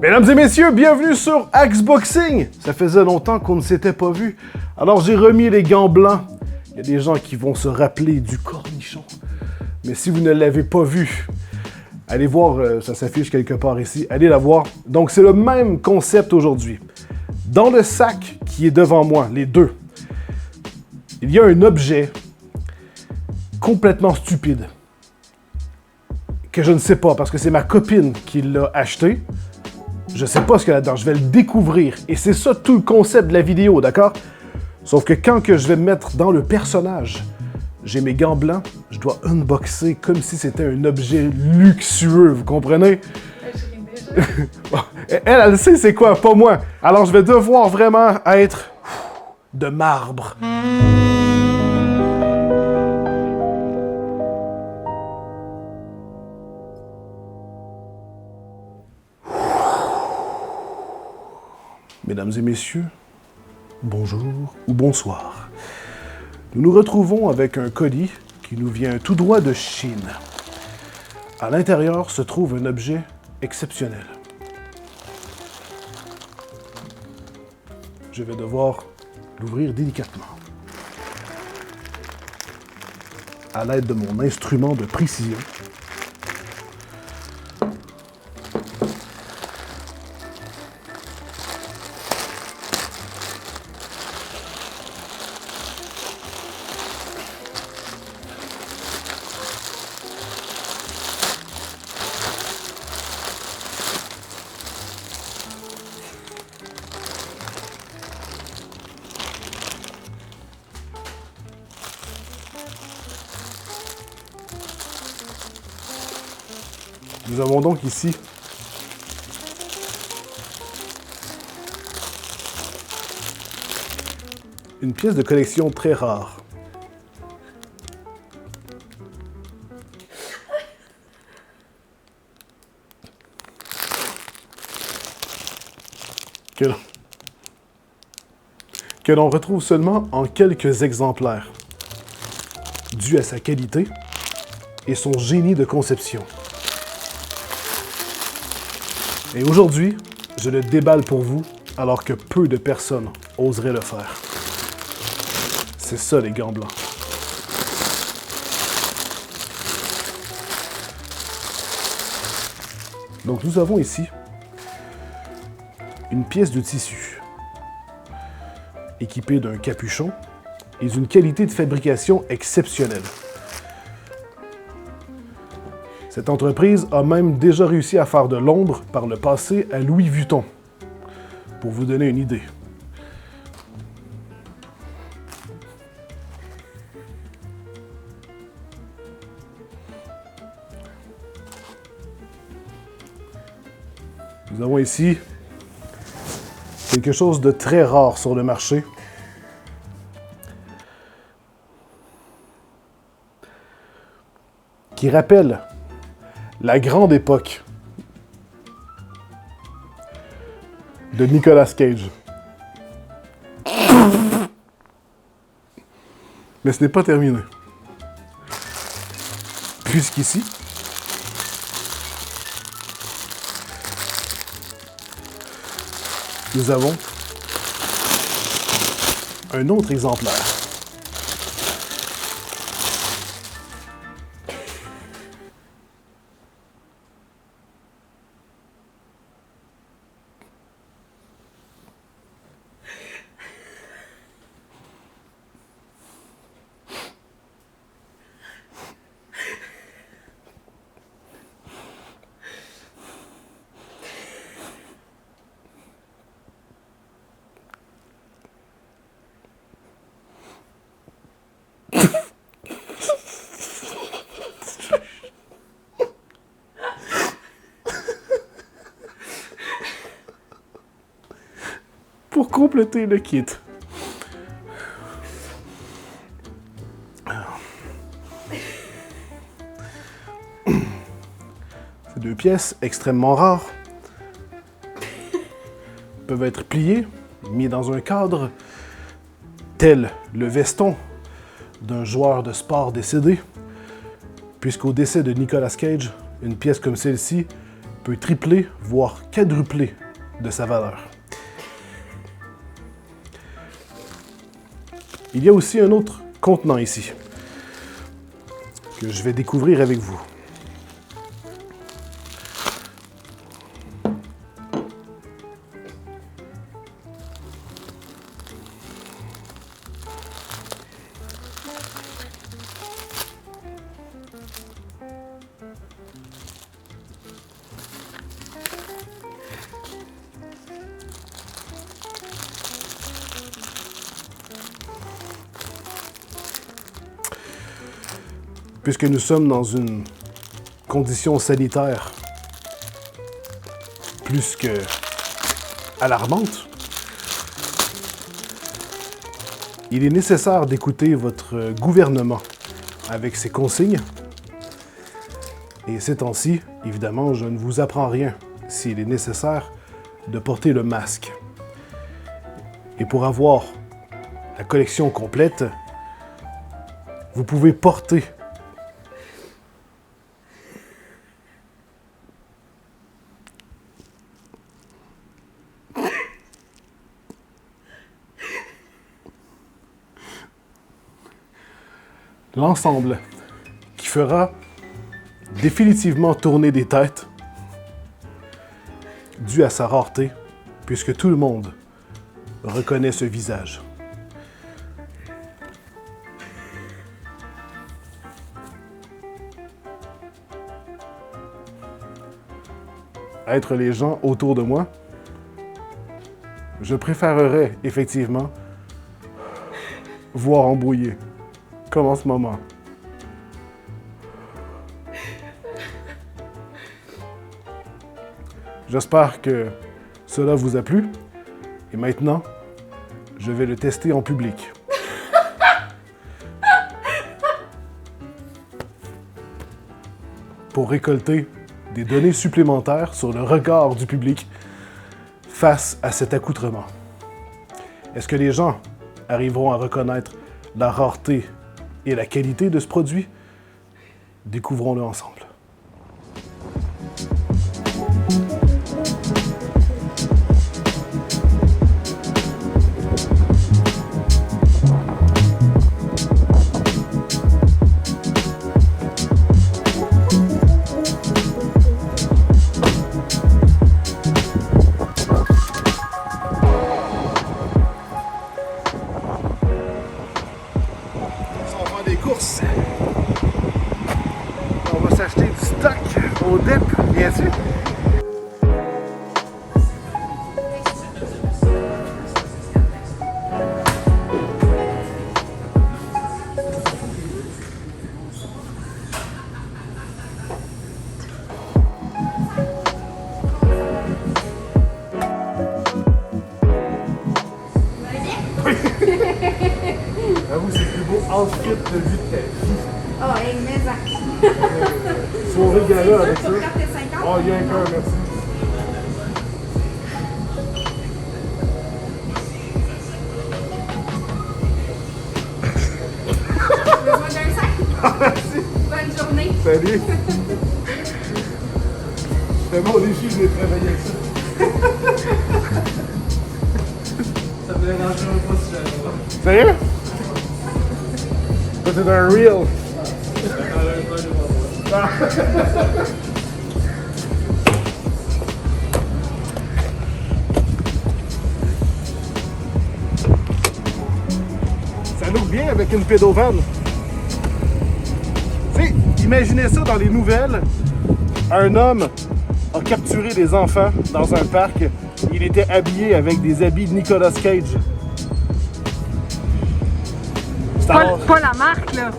Mesdames et messieurs, bienvenue sur Axboxing! Ça faisait longtemps qu'on ne s'était pas vu. Alors j'ai remis les gants blancs. Il y a des gens qui vont se rappeler du cornichon. Mais si vous ne l'avez pas vu, allez voir, ça s'affiche quelque part ici. Allez la voir. Donc c'est le même concept aujourd'hui. Dans le sac qui est devant moi, les deux, il y a un objet complètement stupide que je ne sais pas parce que c'est ma copine qui l'a acheté. Je sais pas ce qu'il y a là-dedans, je vais le découvrir. Et c'est ça tout le concept de la vidéo, d'accord? Sauf que quand que je vais me mettre dans le personnage, j'ai mes gants blancs, je dois unboxer comme si c'était un objet luxueux, vous comprenez? Elle sait c'est quoi, pas moi. Alors je vais devoir vraiment être de marbre. Mesdames et messieurs, bonjour ou bonsoir. Nous nous retrouvons avec un colis qui nous vient tout droit de Chine. À l'intérieur se trouve un objet exceptionnel. Je vais devoir l'ouvrir délicatement. À l'aide de mon instrument de précision. Nous avons donc ici une pièce de collection très rare. Que l'on retrouve seulement en quelques exemplaires, dû à sa qualité et son génie de conception. Et aujourd'hui, je le déballe pour vous, alors que peu de personnes oseraient le faire. C'est ça, les gants blancs. Donc nous avons ici une pièce de tissu équipée d'un capuchon et d'une qualité de fabrication exceptionnelle. Cette entreprise a même déjà réussi à faire de l'ombre par le passé à Louis Vuitton, pour vous donner une idée. Nous avons ici quelque chose de très rare sur le marché. Qui rappelle la grande époque de Nicolas Cage. Mais ce n'est pas terminé. Puisqu'ici, nous avons un autre exemplaire. Pour compléter le kit. Ces deux pièces extrêmement rares peuvent être pliées, mis dans un cadre, tel le veston d'un joueur de sport décédé, puisqu'au décès de Nicolas Cage, une pièce comme celle-ci peut tripler, voire quadrupler de sa valeur. Il y a aussi un autre contenant ici, que je vais découvrir avec vous. Puisque nous sommes dans une condition sanitaire plus que alarmante, il est nécessaire d'écouter votre gouvernement avec ses consignes. Et ces temps-ci, évidemment, je ne vous apprends rien s'il est nécessaire de porter le masque. Et pour avoir la collection complète, vous pouvez porter l'ensemble qui fera définitivement tourner des têtes dû à sa rareté, puisque tout le monde reconnaît ce visage. Être les gens autour de moi, je préférerais effectivement voir embrouiller, comme en ce moment. J'espère que cela vous a plu. Et maintenant, je vais le tester en public. Pour récolter des données supplémentaires sur le regard du public face à cet accoutrement. Est-ce que les gens arriveront à reconnaître la rareté et la qualité de ce produit? Découvrons-le ensemble. Course. On va s'acheter du stock au dip, bien sûr. J'avoue, c'est le plus beau outfit de vue de ta vie. Oh, et mais Soirée gala avec ça. Oh, il y a un cœur, merci. besoin d'un sac? Merci. Bonne journée. Salut. C'était mon défi, je l'ai travaillé avec ça. Ça me dérangerait pas si j'avais pas. Sérieux? Ça, c'est un reel. Ça look bien avec une pédovan. Tu sais, imaginez ça dans les nouvelles. Un homme a capturé des enfants dans un parc. Il était habillé avec des habits de Nicolas Cage. Pas la marque, là.